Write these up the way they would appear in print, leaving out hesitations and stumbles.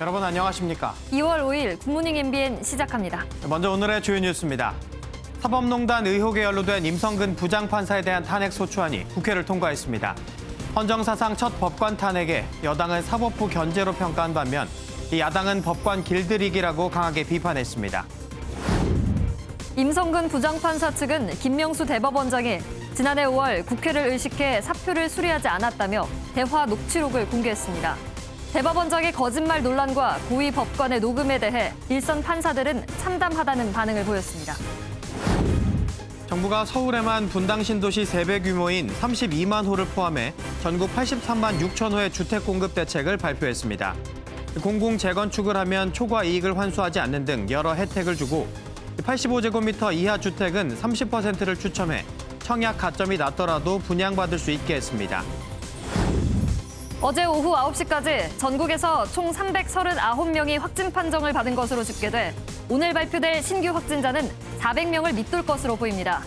여러분 안녕하십니까? 2월 5일 굿모닝 MBN 시작합니다. 먼저 오늘의 주요 뉴스입니다. 사법농단 의혹에 연루된 임성근 부장판사에 대한 탄핵 소추안이 국회를 통과했습니다. 헌정사상 첫 법관 탄핵에 여당은 사법부 견제로 평가한 반면 야당은 법관 길들이기라고 강하게 비판했습니다. 임성근 부장판사 측은 김명수 대법원장이 지난해 5월 국회를 의식해 사표를 수리하지 않았다며 대화 녹취록을 공개했습니다. 대법원장의 거짓말 논란과 고위 법관의 녹음에 대해 일선 판사들은 참담하다는 반응을 보였습니다. 정부가 서울에만 분당 신도시 3배 규모인 32만 호를 포함해 전국 83만 6천 호의 주택 공급 대책을 발표했습니다. 공공 재건축을 하면 초과 이익을 환수하지 않는 등 여러 혜택을 주고 85제곱미터 이하 주택은 30%를 추첨해 청약 가점이 낮더라도 분양받을 수 있게 했습니다. 어제 오후 9시까지 전국에서 총 339명이 확진 판정을 받은 것으로 집계돼 오늘 발표될 신규 확진자는 400명을 밑돌 것으로 보입니다.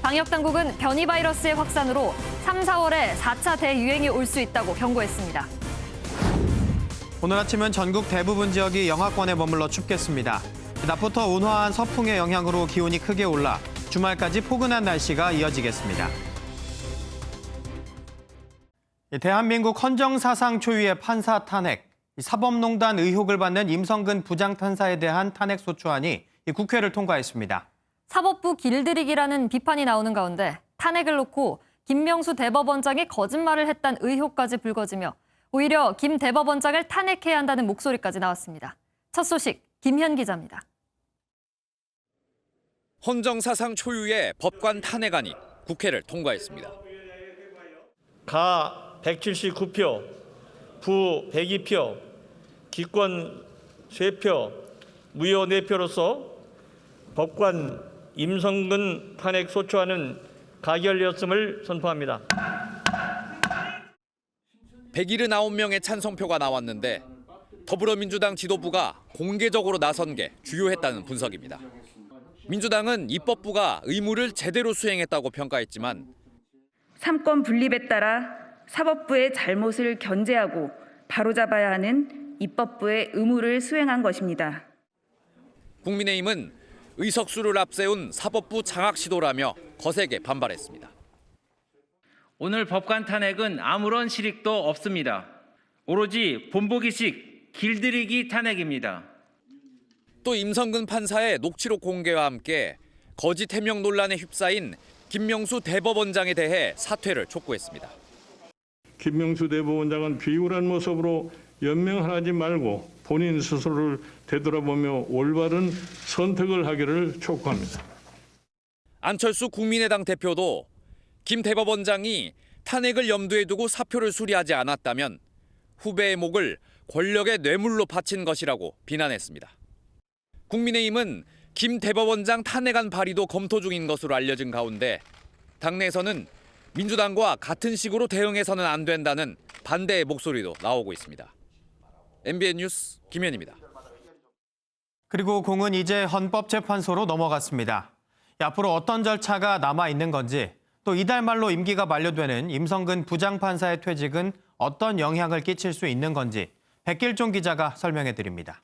방역당국은 변이 바이러스의 확산으로 3, 4월에 4차 대유행이 올 수 있다고 경고했습니다. 오늘 아침은 전국 대부분 지역이 영하권에 머물러 춥겠습니다. 낮부터 온화한 서풍의 영향으로 기온이 크게 올라 주말까지 포근한 날씨가 이어지겠습니다. 대한민국 헌정사상 초유의 판사 탄핵, 사법농단 의혹을 받는 임성근 부장판사에 대한 탄핵 소추안이 국회를 통과했습니다. 사법부 길들이기라는 비판이 나오는 가운데 탄핵을 놓고 김명수 대법원장이 거짓말을 했다는 의혹까지 불거지며 오히려 김 대법원장을 탄핵해야 한다는 목소리까지 나왔습니다. 첫 소식 김현 기자입니다. 헌정사상 초유의 법관 탄핵안이 국회를 통과했습니다. 가 179표, 부 102표, 기권 3표, 무효 4표로서 법관 임성근 탄핵 소추안은 가결되었음을 선포합니다. 179명의 찬성표가 나왔는데 더불어민주당 지도부가 공개적으로 나선 게 주요했다는 분석입니다. 민주당은 입법부가 의무를 제대로 수행했다고 평가했지만 삼권 분립에 따라 사법부의 잘못을 견제하고 바로잡아야 하는 입법부의 의무를 수행한 것입니다. 국민의힘은 의석수를 앞세운 사법부 장악 시도라며 거세게 반발했습니다. 오늘 법관 탄핵은 아무런 실익도 없습니다. 오로지 본보기식 길들이기 탄핵입니다. 또 임성근 판사의 녹취록 공개와 함께 거짓 해명 논란에 휩싸인 김명수 대법원장에 대해 사퇴를 촉구했습니다. 김명수 대법원장은 비굴한 모습으로 연명하지 말고 본인 스스로를 되돌아보며 올바른 선택을 하기를 촉구합니다. 안철수 국민의당 대표도 김 대법원장이 탄핵을 염두에 두고 사표를 수리하지 않았다면 후배의 목을 권력의 뇌물로 바친 것이라고 비난했습니다. 국민의힘은 김 대법원장 탄핵안 발의도 검토 중인 것으로 알려진 가운데 당내에서는 민주당과 같은 식으로 대응해서는 안 된다는 반대의 목소리도 나오고 있습니다. MBN 뉴스 김현입니다. 그리고 공은 이제 헌법재판소로 넘어갔습니다. 앞으로 어떤 절차가 남아있는 건지 또 이달 말로 임기가 만료되는 임성근 부장판사의 퇴직은 어떤 영향을 끼칠 수 있는 건지 백길종 기자가 설명해드립니다.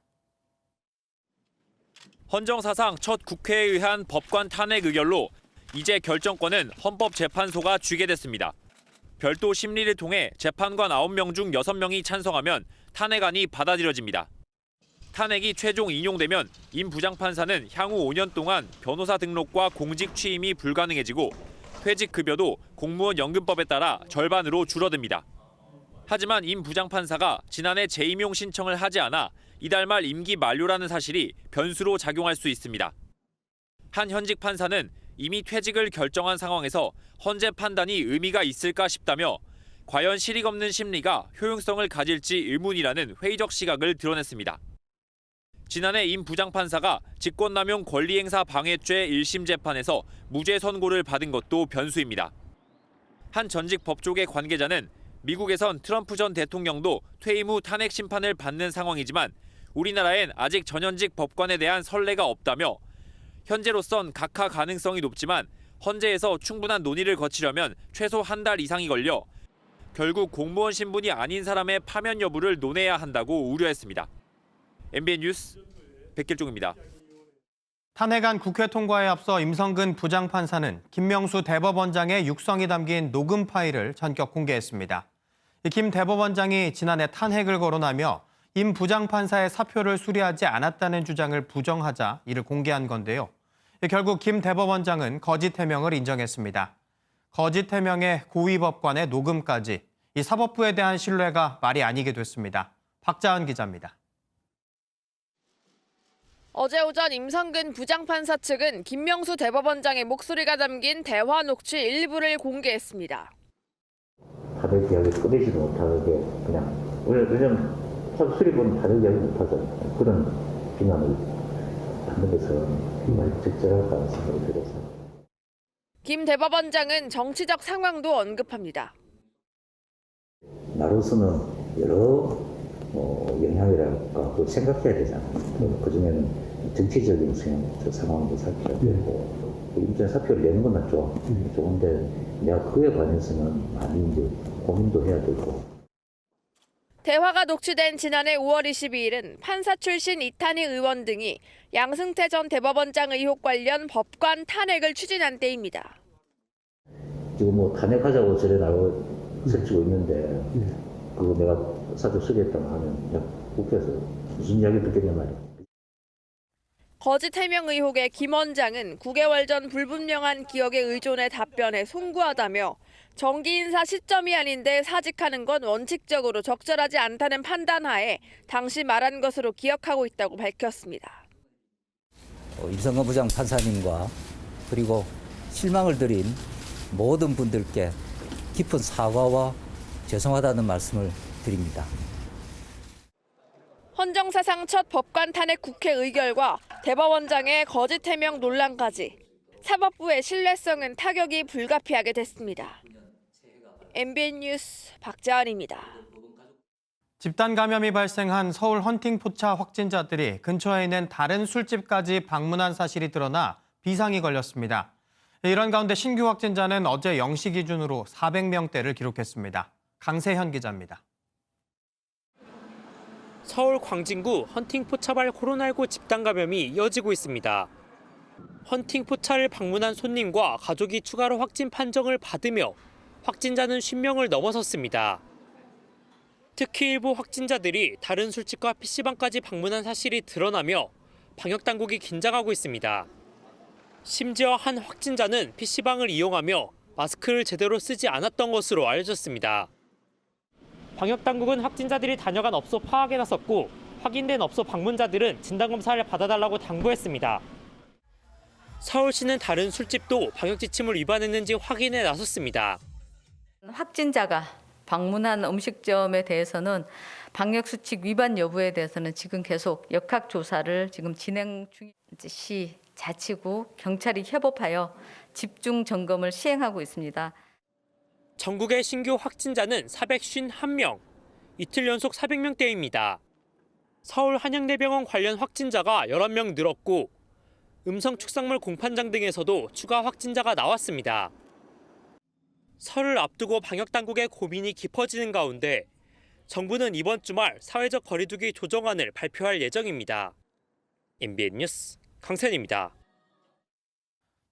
헌정사상 첫 국회에 의한 법관 탄핵 의결로 이제 결정권은 헌법재판소가 쥐게 됐습니다. 별도 심리를 통해 재판관 9명 중 6명이 찬성하면 탄핵안이 받아들여집니다. 탄핵이 최종 인용되면 임 부장판사는 향후 5년 동안 변호사 등록과 공직 취임이 불가능해지고 퇴직 급여도 공무원 연금법에 따라 절반으로 줄어듭니다. 하지만 임 부장판사가 지난해 재임용 신청을 하지 않아 이달 말 임기 만료라는 사실이 변수로 작용할 수 있습니다. 한 현직 판사는 이미 퇴직을 결정한 상황에서 헌재 판단이 의미가 있을까 싶다며 과연 실익 없는 심리가 효용성을 가질지 의문이라는 회의적 시각을 드러냈습니다. 지난해 임 부장판사가 직권남용 권리행사 방해죄 1심 재판에서 무죄 선고를 받은 것도 변수입니다. 한 전직 법조계 관계자는 미국에선 트럼프 전 대통령도 퇴임 후 탄핵 심판을 받는 상황이지만 우리나라엔 아직 전현직 법관에 대한 선례가 없다며 현재로선 각하 가능성이 높지만 헌재에서 충분한 논의를 거치려면 최소 한 달 이상이 걸려 결국 공무원 신분이 아닌 사람의 파면 여부를 논해야 한다고 우려했습니다. MBN 뉴스 백길종입니다. 탄핵안 국회 통과에 앞서 임성근 부장판사는 김명수 대법원장의 육성이 담긴 녹음 파일을 전격 공개했습니다. 김 대법원장이 지난해 탄핵을 거론하며 임 부장판사의 사표를 수리하지 않았다는 주장을 부정하자 이를 공개한 건데요. 결국 김 대법원장은 거짓 해명을 인정했습니다. 거짓 해명에 고위법관의 녹음까지 이 사법부에 대한 신뢰가 말이 아니게 됐습니다. 박자은 기자입니다. 어제 오전 임성근 부장판사 측은 김명수 대법원장의 목소리가 담긴 대화 녹취 일부를 공개했습니다. 다들 이야기 꺼내지도 못하게 그냥 왜냐면 수립은 다들 이야기 못하죠. 그런 비난을 받는 것은 정말 적절할까 생각이 들어서. 김 대법원장은 정치적 상황도 언급합니다. 나로서는 여러 영향이랄까 생각해야 되잖아요. 그중에는 정치적인 상황도 살펴야 되고 임전 사표를 내는 건 좋은데 내가 그에 관해서는 많이 이제 고민도 해야 되고. 대화가 녹취된 지난해 5월 22일은 판사 출신 이탄희 의원 등이 양승태 전 대법원장 의혹 관련 법관 탄핵을 추진한 때입니다. 지금 탄핵하자고 저래 나오고 설치고 있는데 그거 내가 사표 수리했다고 하면 국회에서 무슨 이야기 듣겠냐 말이야. 거짓 해명 의혹의 김 원장은 9개월 전 불분명한 기억에 의존해 답변에 송구하다며 정기 인사 시점이 아닌데 사직하는 건 원칙적으로 적절하지 않다는 판단하에 당시 말한 것으로 기억하고 있다고 밝혔습니다. 임성근 부장 판사님과 그리고 실망을 드린 모든 분들께 깊은 사과와 죄송하다는 말씀을 드립니다. 헌정사상 첫 법관 탄핵 국회 의결과 대법원장의 거짓 해명 논란까지 사법부의 신뢰성은 타격이 불가피하게 됐습니다. MBN 뉴스 박자은입니다. 집단 감염이 발생한 서울 헌팅포차 확진자들이 근처에 있는 다른 술집까지 방문한 사실이 드러나 비상이 걸렸습니다. 이런 가운데 신규 확진자는 어제 0시 기준으로 400명대를 기록했습니다. 강세현 기자입니다. 서울 광진구 헌팅포차발 코로나19 집단 감염이 이어지고 있습니다. 헌팅포차를 방문한 손님과 가족이 추가로 확진 판정을 받으며 확진자는 50명을 넘어섰습니다. 특히 일부 확진자들이 다른 술집과 PC방까지 방문한 사실이 드러나며 방역당국이 긴장하고 있습니다. 심지어 한 확진자는 PC방을 이용하며 마스크를 제대로 쓰지 않았던 것으로 알려졌습니다. 방역당국은 확진자들이 다녀간 업소 파악에 나섰고 확인된 업소 방문자들은 진단검사를 받아달라고 당부했습니다. 서울시는 다른 술집도 방역 지침을 위반했는지 확인에 나섰습니다. 확진자가 방문한 음식점에 대해서는 방역수칙 위반 여부에 대해서는 지금 계속 역학조사를 지금 진행 중인지 시, 자치구, 경찰이 협업하여 집중 점검을 시행하고 있습니다. 전국의 신규 확진자는 451명, 이틀 연속 400명대입니다. 서울 한양대병원 관련 확진자가 11명 늘었고 음성 축산물 공판장 등에서도 추가 확진자가 나왔습니다. 설을 앞두고 방역당국의 고민이 깊어지는 가운데 정부는 이번 주말 사회적 거리두기 조정안을 발표할 예정입니다. MBN 뉴스 강세현입니다.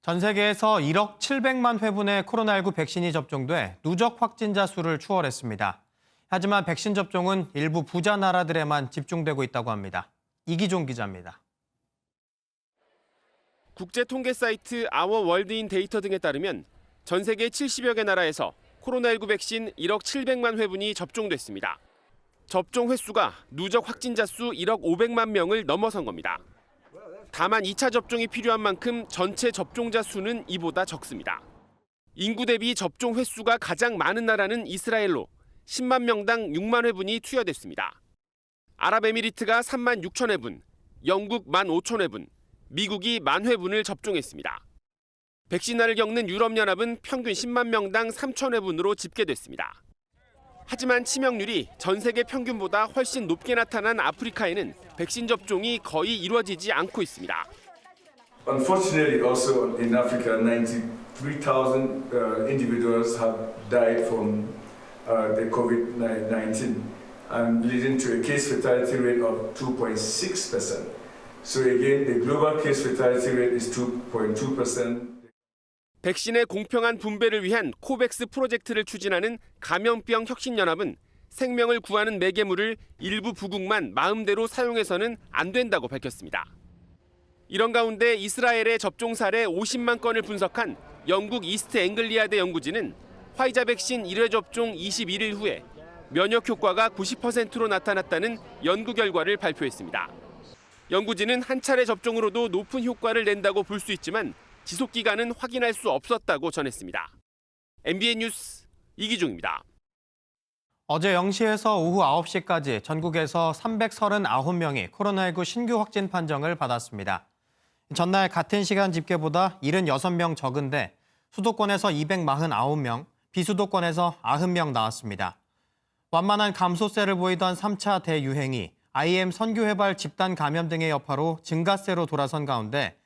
전 세계에서 1억 700만 회분의 코로나19 백신이 접종돼 누적 확진자 수를 추월했습니다. 하지만 백신 접종은 일부 부자 나라들에만 집중되고 있다고 합니다. 이기종 기자입니다. 국제 통계 사이트 아워 월드인 데이터 등에 따르면 전 세계 70여 개 나라에서 코로나19 백신 1억 700만 회분이 접종됐습니다. 접종 횟수가 누적 확진자 수 1억 500만 명을 넘어선 겁니다. 다만 2차 접종이 필요한 만큼 전체 접종자 수는 이보다 적습니다. 인구 대비 접종 횟수가 가장 많은 나라는 이스라엘로 10만 명당 6만 회분이 투여됐습니다. 아랍에미리트가 3만 6천 회분, 영국 1만 5천 회분, 미국이 1만 회분을 접종했습니다. 백신화를 겪는 유럽연합은 평균 10만 명당 3천 회분으로 집계됐습니다. 하지만 치명률이 전 세계 평균보다 훨씬 높게 나타난 아프리카에는 백신 접종이 거의 이루어지지 않고 있습니다. Unfortunately, also in Africa, 93,000 individuals have died from the COVID-19, and leading to a case fatality rate of 2.6%. So again, the global case fatality rate is 2.2%. 백신의 공평한 분배를 위한 코백스 프로젝트를 추진하는 감염병 혁신연합은 생명을 구하는 매개물을 일부 부국만 마음대로 사용해서는 안 된다고 밝혔습니다. 이런 가운데 이스라엘의 접종 사례 50만 건을 분석한 영국 이스트 앵글리아대 연구진은 화이자 백신 1회 접종 21일 후에 면역 효과가 90%로 나타났다는 연구 결과를 발표했습니다. 연구진은 한 차례 접종으로도 높은 효과를 낸다고 볼 수 있지만 지속 기간은 확인할 수 없었다고 전했습니다. MBN 뉴스 이기중입니다. 어제 0시에서 오후 9시까지 전국에서 339명이 코로나19 신규 확진 판정을 받았습니다. 전날 같은 시간 집계보다 76명 적은데 수도권에서 249명, 비수도권에서 90명 나왔습니다. 완만한 감소세를 보이던 3차 대유행이 IM 선교회발 집단 감염 등의 여파로 증가세로 돌아선 가운데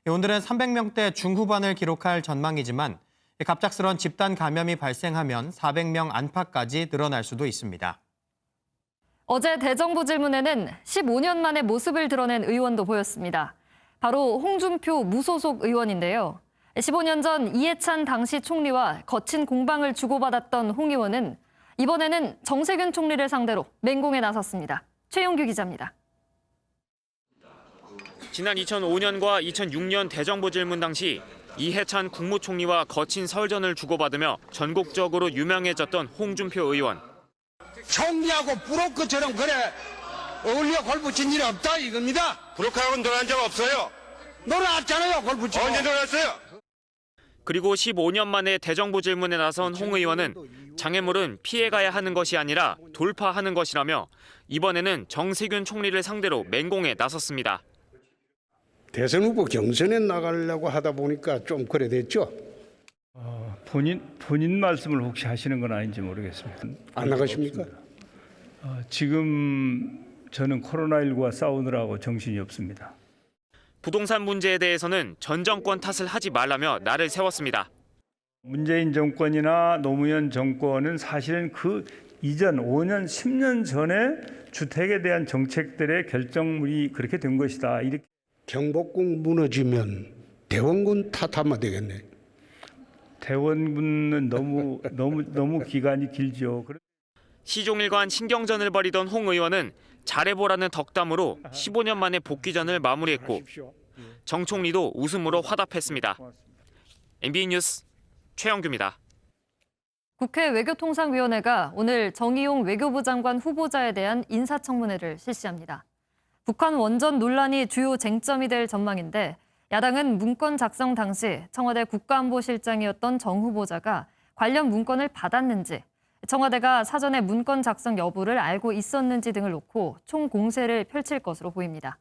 오늘은 300명대 중후반을 기록할 전망이지만 갑작스런 집단 감염이 발생하면 400명 안팎까지 늘어날 수도 있습니다. 어제 대정부 질문에는 15년 만에 모습을 드러낸 의원도 보였습니다. 바로 홍준표 무소속 의원인데요. 15년 전 이해찬 당시 총리와 거친 공방을 주고받았던 홍 의원은 이번에는 정세균 총리를 상대로 맹공에 나섰습니다. 최용규 기자입니다. 지난 2005년과 2006년 대정부 질문 당시 이해찬 국무총리와 거친 설전을 주고받으며 전국적으로 유명해졌던 홍준표 의원. 총리하고 브로커처럼 그래 어울려 골프 친 일이 없다 이겁니다. 브로커하고는 놀아한 적 없어요. 놀아왔잖아요 골프 치고. 언제 놀았어요? 그리고 15년 만에 대정부 질문에 나선 홍 의원은 장애물은 피해가야 하는 것이 아니라 돌파하는 것이라며 이번에는 정세균 총리를 상대로 맹공에 나섰습니다. 대선 후보 경선에 나가려고 하다 보니까 좀 그래 됐죠. 본인 말씀을 혹시 하시는 건 아닌지 모르겠습니다. 안 나가십니까? 지금 저는 코로나19와 싸우느라고 정신이 없습니다. 부동산 문제에 대해서는 전 정권 탓을 하지 말라며 날을 세웠습니다. 문재인 정권이나 노무현 정권은 사실은 그 이전 5년, 10년 전에 주택에 대한 정책들의 결정물이 그렇게 된 것이다. 이렇게. 경복궁 무너지면 대원군 탓하면 되겠네. 대원군은 너무 기간이 길죠. 시종일관 신경전을 벌이던 홍 의원은 잘해보라는 덕담으로 15년 만에 복귀전을 마무리했고 정 총리도 웃음으로 화답했습니다. MBN 뉴스 최영규입니다. 국회 외교통상위원회가 오늘 정의용 외교부 장관 후보자에 대한 인사청문회를 실시합니다. 북한 원전 논란이 주요 쟁점이 될 전망인데 야당은 문건 작성 당시 청와대 국가안보실장이었던 정 후보자가 관련 문건을 받았는지 청와대가 사전에 문건 작성 여부를 알고 있었는지 등을 놓고 총공세를 펼칠 것으로 보입니다.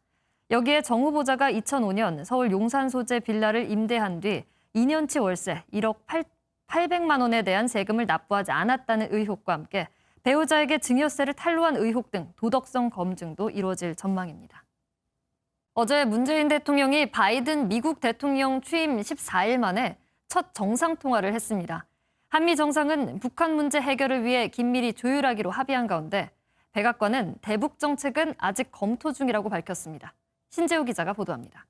여기에 정 후보자가 2005년 서울 용산 소재 빌라를 임대한 뒤 2년치 월세 1억 800만 원에 대한 세금을 납부하지 않았다는 의혹과 함께 배우자에게 증여세를 탈루한 의혹 등 도덕성 검증도 이루어질 전망입니다. 어제 문재인 대통령이 바이든 미국 대통령 취임 14일 만에 첫 정상통화를 했습니다. 한미 정상은 북한 문제 해결을 위해 긴밀히 조율하기로 합의한 가운데 백악관은 대북 정책은 아직 검토 중이라고 밝혔습니다. 신재우 기자가 보도합니다.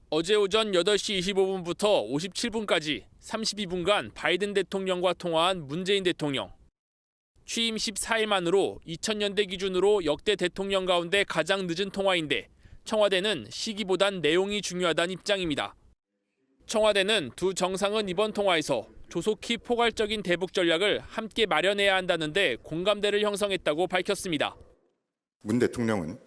어제 오전 8시 25분부터 57분까지 32분간 바이든 대통령과 통화한 문재인 대통령. 취임 14일 만으로 2000년대 기준으로 역대 대통령 가운데 가장 늦은 통화인데 청와대는 시기보단 내용이 중요하다는 입장입니다. 청와대는 두 정상은 이번 통화에서 조속히 포괄적인 대북 전략을 함께 마련해야 한다는데 공감대를 형성했다고 밝혔습니다. 문 대통령은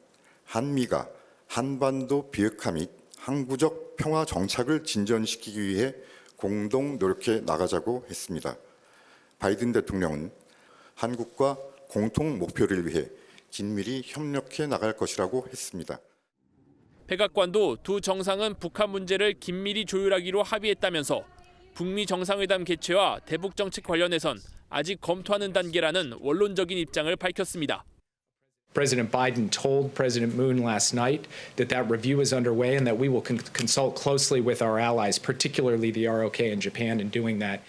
한미가 한반도 비핵화 및 항구적 평화 정착을 진전시키기 위해 공동 노력해 나가자고 했습니다. 바이든 대통령은 한국과 공통 목표를 위해 긴밀히 협력해 나갈 것이라고 했습니다. 백악관도 두 정상은 북한 문제를 긴밀히 조율하기로 합의했다면서 북미 정상회담 개최와 대북 정책 관련해선 아직 검토하는 단계라는 원론적인 입장을 밝혔습니다. President Biden told President Moon last night that review is underway and that we will consult closely with our allies, particularly the ROK and Japan, in doing that.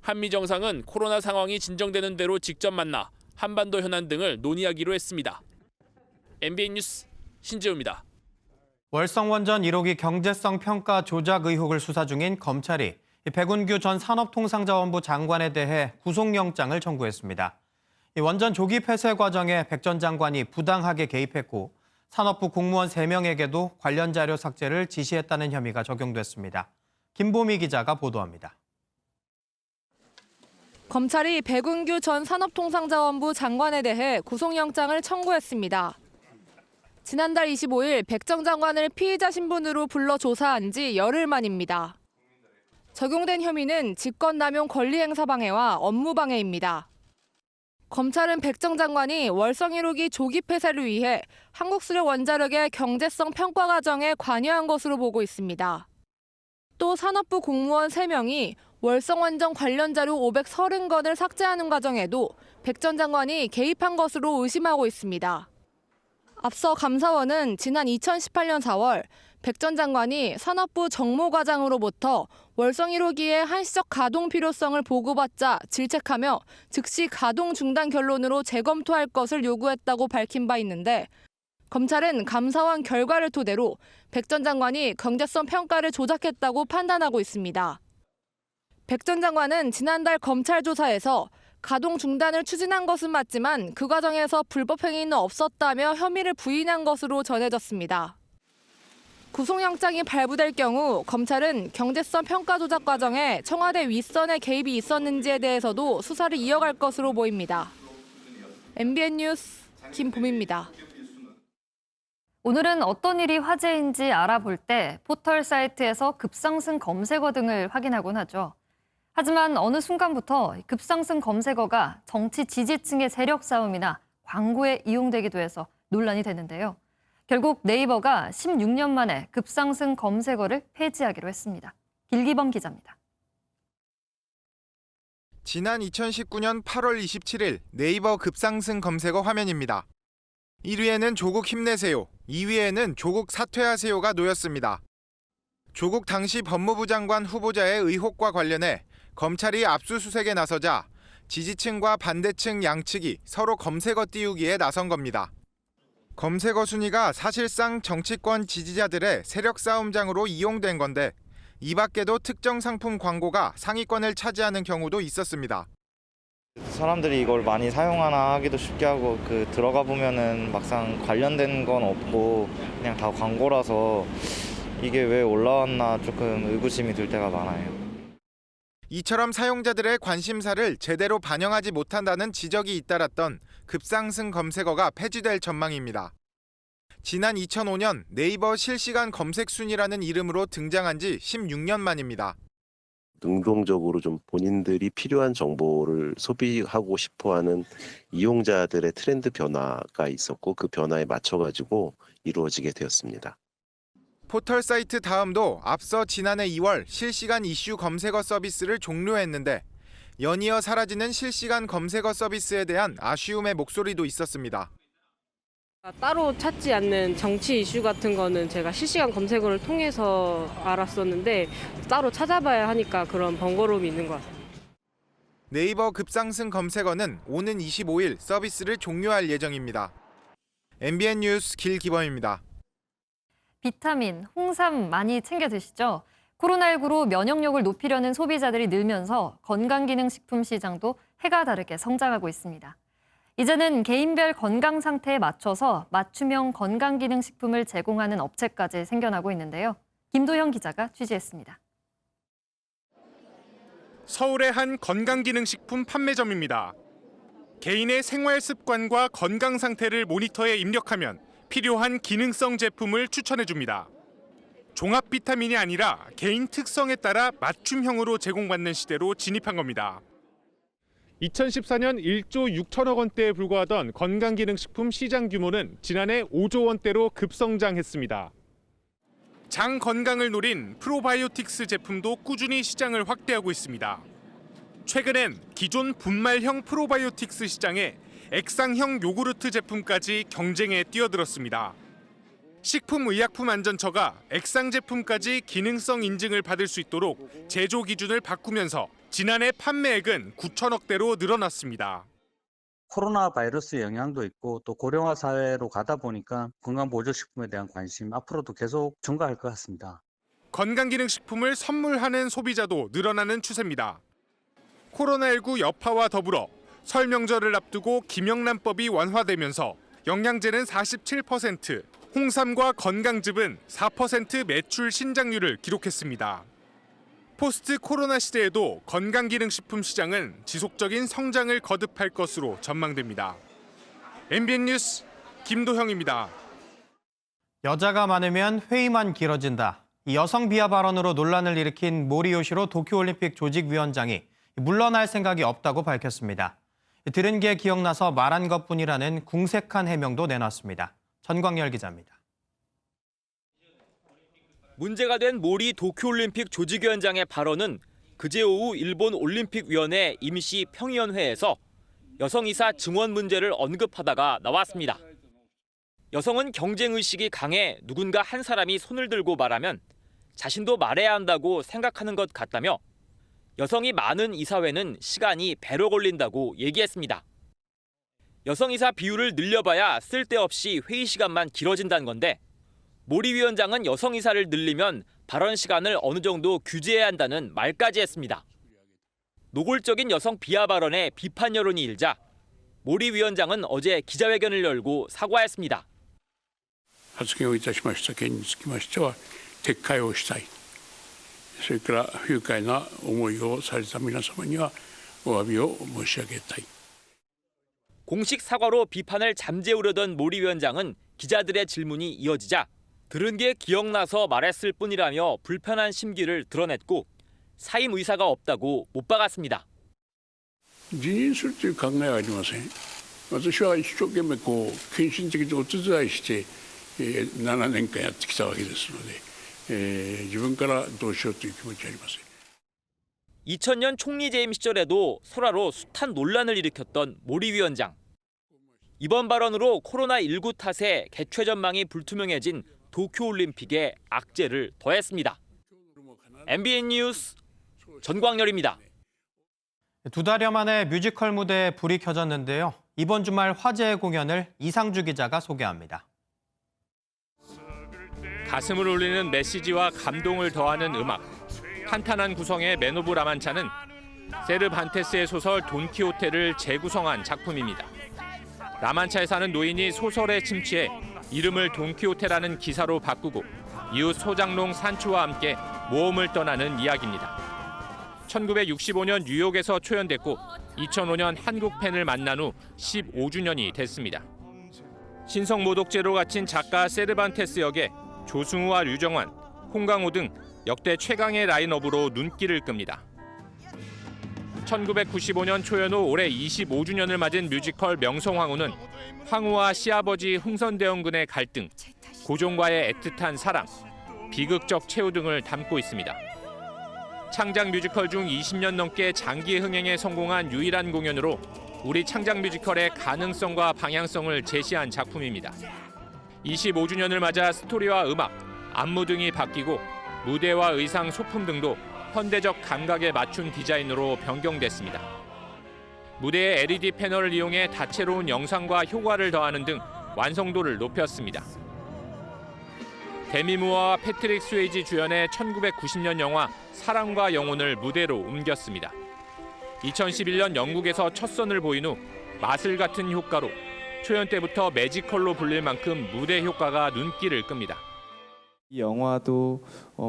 한미 정상은 코로나 상황이 진정되는 대로 직접 만나 한반도 현안 등을 논의하기로 했습니다. MBN 뉴스 신지우입니다. 월성원전 1호기 경제성 평가 조작 의혹을 수사 중인 검찰이 백운규 전 산업통상자원부 장관에 대해 구속영장을 청구했습니다. 원전 조기 폐쇄 과정에 백 전 장관이 부당하게 개입했고 산업부 공무원 3명에게도 관련 자료 삭제를 지시했다는 혐의가 적용됐습니다. 김보미 기자가 보도합니다. 검찰이 백운규 전 산업통상자원부 장관에 대해 구속영장을 청구했습니다. 지난달 25일 백 전 장관을 피의자 신분으로 불러 조사한 지 열흘 만입니다. 적용된 혐의는 직권남용 권리행사방해와 업무방해입니다. 검찰은 백 전 장관이 월성 1호기 조기 폐쇄를 위해 한국수력원자력의 경제성 평가 과정에 관여한 것으로 보고 있습니다. 또 산업부 공무원 3명이 월성원전 관련 자료 530건을 삭제하는 과정에도 백 전 장관이 개입한 것으로 의심하고 있습니다. 앞서 감사원은 지난 2018년 4월 백 전 장관이 산업부 정모과장으로부터 월성 1호기의 한시적 가동 필요성을 보고받자 질책하며 즉시 가동 중단 결론으로 재검토할 것을 요구했다고 밝힌 바 있는데 검찰은 감사원 결과를 토대로 백 전 장관이 경제성 평가를 조작했다고 판단하고 있습니다. 백 전 장관은 지난달 검찰 조사에서 가동 중단을 추진한 것은 맞지만 그 과정에서 불법 행위는 없었다며 혐의를 부인한 것으로 전해졌습니다. 구속영장이 발부될 경우 검찰은 경제성 평가 조작 과정에 청와대 윗선의 개입이 있었는지에 대해서도 수사를 이어갈 것으로 보입니다. MBN 뉴스 김봄입니다. 오늘은 어떤 일이 화제인지 알아볼 때 포털 사이트에서 급상승 검색어 등을 확인하곤 하죠. 하지만 어느 순간부터 급상승 검색어가 정치 지지층의 세력 싸움이나 광고에 이용되기도 해서 논란이 됐는데요. 결국 네이버가 16년 만에 급상승 검색어를 폐지하기로 했습니다. 길기범 기자입니다. 지난 2019년 8월 27일 네이버 급상승 검색어 화면입니다. 1위에는 조국 힘내세요, 2위에는 조국 사퇴하세요가 놓였습니다. 조국 당시 법무부 장관 후보자의 의혹과 관련해 검찰이 압수수색에 나서자 지지층과 반대층 양측이 서로 검색어 띄우기에 나선 겁니다. 검색어 순위가 사실상 정치권 지지자들의 세력 싸움장으로 이용된 건데 이 밖에도 특정 상품 광고가 상위권을 차지하는 경우도 있었습니다. 사람들이 이걸 많이 사용하나 하기도 쉽게 하고 들어가 보면은 막상 관련된 건 없고 그냥 다 광고라서 이게 왜 올라왔나 조금 의구심이 들 때가 많아요. 이처럼 사용자들의 관심사를 제대로 반영하지 못한다는 지적이 잇따랐던 급상승 검색어가 폐지될 전망입니다. 지난 2005년 네이버 실시간 검색 순위라는 이름으로 등장한 지 16년 만입니다. 능동적으로 좀 본인들이 필요한 정보를 소비하고 싶어하는 이용자들의 트렌드 변화가 있었고 그 변화에 맞춰가지고 이루어지게 되었습니다. 포털 사이트 다음도 앞서 지난해 2월 실시간 이슈 검색어 서비스를 종료했는데 연이어 사라지는 실시간 검색어 서비스에 대한 아쉬움의 목소리도 있었습니다. 따로 찾지 않는 정치 이슈 같은 거는 제가 실시간 검색어를 통해서 알았었는데 따로 찾아봐야 하니까 그런 번거로움이 있는 것 같아요. 네이버 급상승 검색어는 오는 25일 서비스를 종료할 예정입니다. MBN 뉴스 길기범입니다. 비타민, 홍삼 많이 챙겨 드시죠? 코로나19로 면역력을 높이려는 소비자들이 늘면서 건강기능식품 시장도 해가 다르게 성장하고 있습니다. 이제는 개인별 건강 상태에 맞춰서 맞춤형 건강기능식품을 제공하는 업체까지 생겨나고 있는데요. 김도형 기자가 취재했습니다. 서울의 한 건강기능식품 판매점입니다. 개인의 생활 습관과 건강 상태를 모니터에 입력하면 필요한 기능성 제품을 추천해줍니다. 종합 비타민이 아니라 개인 특성에 따라 맞춤형으로 제공받는 시대로 진입한 겁니다. 2014년 1조 6천억 원대에 불과하던 건강기능식품 시장 규모는 지난해 5조 원대로 급성장했습니다. 장 건강을 노린 프로바이오틱스 제품도 꾸준히 시장을 확대하고 있습니다. 최근엔 기존 분말형 프로바이오틱스 시장에 액상형 요구르트 제품까지 경쟁에 뛰어들었습니다. 식품의약품안전처가 액상 제품까지 기능성 인증을 받을 수 있도록 제조 기준을 바꾸면서 지난해 판매액은 9천억대로 늘어났습니다. 코로나 바이러스 영향도 있고 또 고령화 사회로 가다 보니까 건강보조식품에 대한 관심 앞으로도 계속 증가할 것 같습니다. 건강기능식품을 선물하는 소비자도 늘어나는 추세입니다. 코로나19 여파와 더불어 설 명절을 앞두고 김영란법이 완화되면서 영양제는 47%, 홍삼과 건강즙은 4% 매출 신장률을 기록했습니다. 포스트 코로나 시대에도 건강기능식품 시장은 지속적인 성장을 거듭할 것으로 전망됩니다. MBN 뉴스 김도형입니다. 여자가 많으면 회의만 길어진다. 이 여성 비하 발언으로 논란을 일으킨 모리요시로 도쿄올림픽 조직위원장이 물러날 생각이 없다고 밝혔습니다. 들은 게 기억나서 말한 것뿐이라는 궁색한 해명도 내놨습니다. 전광열 기자입니다. 문제가 된 모리 도쿄올림픽 조직위원장의 발언은 그제 오후 일본 올림픽위원회 임시 평의원회에서 여성이사 증원 문제를 언급하다가 나왔습니다. 여성은 경쟁의식이 강해 누군가 한 사람이 손을 들고 말하면 자신도 말해야 한다고 생각하는 것 같다며 여성이 많은 이사회는 시간이 배로 걸린다고 얘기했습니다. 여성이사 비율을 늘려봐야 쓸데없이 회의 시간만 길어진다는 건데 모리 위원장은 여성이사를 늘리면 발언 시간을 어느 정도 규제해야 한다는 말까지 했습니다. 노골적인 여성 비하 발언에 비판 여론이 일자 모리 위원장은 어제 기자회견을 열고 사과했습니다. 発言をいたしました件につきましては撤回をしたい。それから不愉快な思いをされた皆様にはお詫びを申し上げたい。 공식 사과로 비판을 잠재우려던 모리 위원장은 기자들의 질문이 이어지자 들은 게 기억나서 말했을 뿐이라며 불편한 심기를 드러냈고 사임 의사가 없다고 못 박았습니다. 辞任するという考えはありません。私は一生懸命献身的にお手伝いして7年間やってきたわけですので、自分からどうしようという気持ちはありません。 2000년 총리 재임 시절에도 설화로 숱한 논란을 일으켰던 모리 위원장. 이번 발언으로 코로나19 탓에 개최 전망이 불투명해진 도쿄올림픽에 악재를 더했습니다. MBN 뉴스 전광열입니다. 두 달여 만에 뮤지컬 무대에 불이 켜졌는데요. 이번 주말 화제의 공연을 이상주 기자가 소개합니다. 가슴을 울리는 메시지와 감동을 더하는 음악. 탄탄한 구성의 맨 오브 라만차는 세르반테스의 소설 돈키호테를 재구성한 작품입니다. 라만차에 사는 노인이 소설에 침취해 이름을 돈키호테라는 기사로 바꾸고 이웃 소장농 산초와 함께 모험을 떠나는 이야기입니다. 1965년 뉴욕에서 초연됐고 2005년 한국 팬을 만난 후 15주년이 됐습니다. 신성모독죄로 갇힌 작가 세르반테스 역에 조승우와 류정환, 홍강호 등 역대 최강의 라인업으로 눈길을 끕니다. 1995년 초연 후 올해 25주년을 맞은 뮤지컬 명성황후는 황후와 시아버지 흥선대원군의 갈등, 고종과의 애틋한 사랑, 비극적 최후 등을 담고 있습니다. 창작 뮤지컬 중 20년 넘게 장기 흥행에 성공한 유일한 공연으로 우리 창작 뮤지컬의 가능성과 방향성을 제시한 작품입니다. 25주년을 맞아 스토리와 음악, 안무 등이 바뀌고 무대와 의상, 소품 등도 현대적 감각에 맞춘 디자인으로 변경됐습니다. 무대에 LED 패널을 이용해 다채로운 영상과 효과를 더하는 등 완성도를 높였습니다. 데미 무어와 패트릭 스웨이지 주연의 1990년 영화 사랑과 영혼을 무대로 옮겼습니다. 2011년 영국에서 첫 선을 보인 후 마술 같은 효과로 초연 때부터 매지컬로 불릴 만큼 무대 효과가 눈길을 끕니다. 이 영화도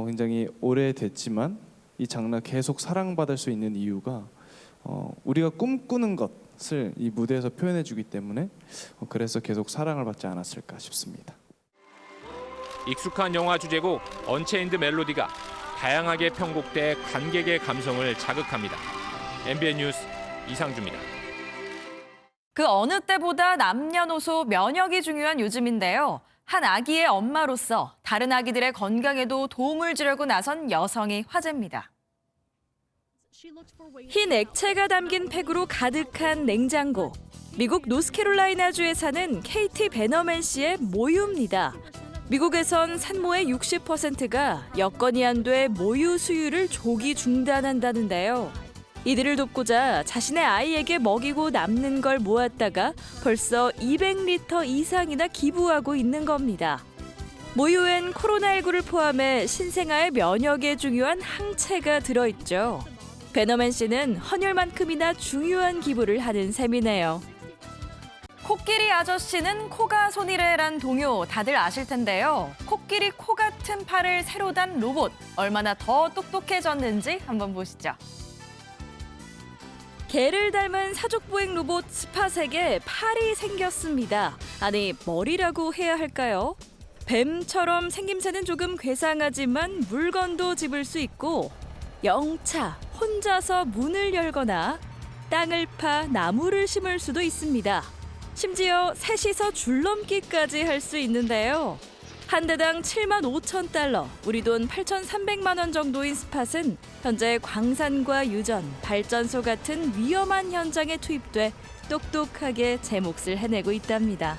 굉장히 오래됐지만 이 장르가 계속 사랑받을 수 있는 이유가 우리가 꿈꾸는 것을 이 무대에서 표현해주기 때문에 그래서 계속 사랑을 받지 않았을까 싶습니다. 익숙한 영화 주제곡 언체인드 멜로디가 다양하게 편곡돼 관객의 감성을 자극합니다. MBN 뉴스 이상주입니다. 그 어느 때보다 남녀노소 면역이 중요한 요즘인데요. 한 아기의 엄마로서 다른 아기들의 건강에도 도움을 주려고 나선 여성이 화제입니다. 흰 액체가 담긴 팩으로 가득한 냉장고. 미국 노스캐롤라이나주에 사는 케이티 베너맨 씨의 모유입니다. 미국에선 산모의 60%가 여건이 안 돼 모유 수유를 조기 중단한다는데요. 이들을 돕고자 자신의 아이에게 먹이고 남는 걸 모았다가 벌써 200리터 이상이나 기부하고 있는 겁니다. 모유엔 코로나19를 포함해 신생아의 면역에 중요한 항체가 들어있죠. 베너맨 씨는 헌혈만큼이나 중요한 기부를 하는 셈이네요. 코끼리 아저씨는 코가 손이래란 동요 다들 아실 텐데요. 코끼리 코 같은 팔을 새로 단 로봇, 얼마나 더 똑똑해졌는지 한번 보시죠. 개를 닮은 사족보행 로봇 스팟에게 팔이 생겼습니다. 아니, 머리라고 해야 할까요? 뱀처럼 생김새는 조금 괴상하지만 물건도 집을 수 있고 영차 혼자서 문을 열거나 땅을 파 나무를 심을 수도 있습니다. 심지어 셋이서 줄넘기까지 할 수 있는데요. 한 대당 75,000달러, 우리 돈 8,300만 원 정도인 스팟은 현재 광산과 유전, 발전소 같은 위험한 현장에 투입돼 똑똑하게 제 몫을 해내고 있답니다.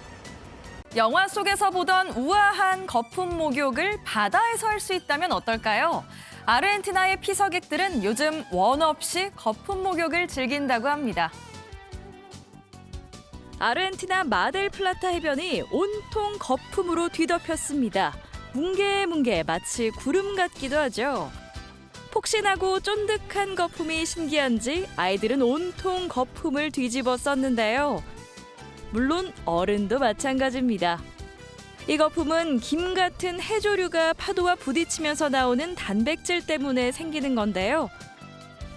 영화 속에서 보던 우아한 거품 목욕을 바다에서 할 수 있다면 어떨까요? 아르헨티나의 피서객들은 요즘 원 없이 거품 목욕을 즐긴다고 합니다. 아르헨티나 마델플라타 해변이 온통 거품으로 뒤덮였습니다. 뭉게뭉게 마치 구름 같기도 하죠. 폭신하고 쫀득한 거품이 신기한지 아이들은 온통 거품을 뒤집어 썼는데요. 물론 어른도 마찬가지입니다. 이 거품은 김 같은 해조류가 파도와 부딪히면서 나오는 단백질 때문에 생기는 건데요.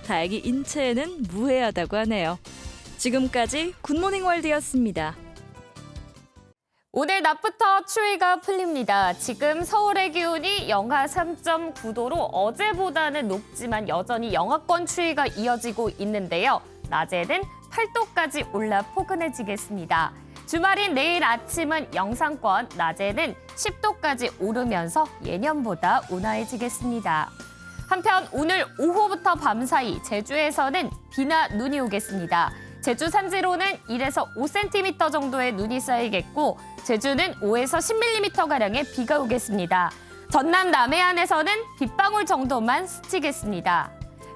다행히 인체에는 무해하다고 하네요. 지금까지 굿모닝 월드였습니다. 오늘 낮부터 추위가 풀립니다. 지금 서울의 기온이 영하 3.9도로 어제보다는 높지만 여전히 영하권 추위가 이어지고 있는데요. 낮에는 8도까지 올라 포근해지겠습니다. 주말인 내일 아침은 영상권, 낮에는 10도까지 오르면서 예년보다 온화해지겠습니다. 한편 오늘 오후부터 밤사이 제주에서는 비나 눈이 오겠습니다. 제주 산지로는 1에서 5cm 정도의 눈이 쌓이겠고 제주는 5에서 10mm가량의 비가 오겠습니다. 전남 남해안에서는 빗방울 정도만 스치겠습니다.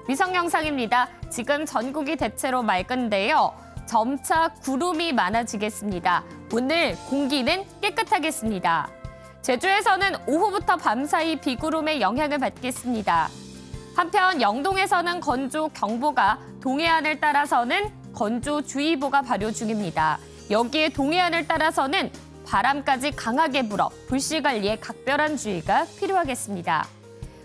위성 영상입니다. 지금 전국이 대체로 맑은데요. 점차 구름이 많아지겠습니다. 오늘 공기는 깨끗하겠습니다. 제주에서는 오후부터 밤사이 비구름의 영향을 받겠습니다. 한편 영동에서는 건조경보가, 동해안을 따라서는 건조주의보가 발효 중입니다. 여기에 동해안을 따라서는 바람까지 강하게 불어 불씨관리에 각별한 주의가 필요하겠습니다.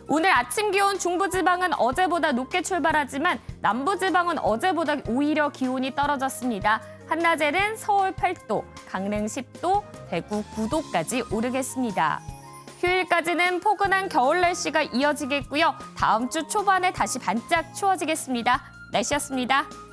오늘 아침 기온 중부지방은 어제보다 높게 출발하지만 남부지방은 어제보다 오히려 기온이 떨어졌습니다. 한낮에는 서울 8도, 강릉 10도, 대구 9도까지 오르겠습니다. 휴일까지는 포근한 겨울 날씨가 이어지겠고요. 다음 주 초반에 다시 반짝 추워지겠습니다. 날씨였습니다.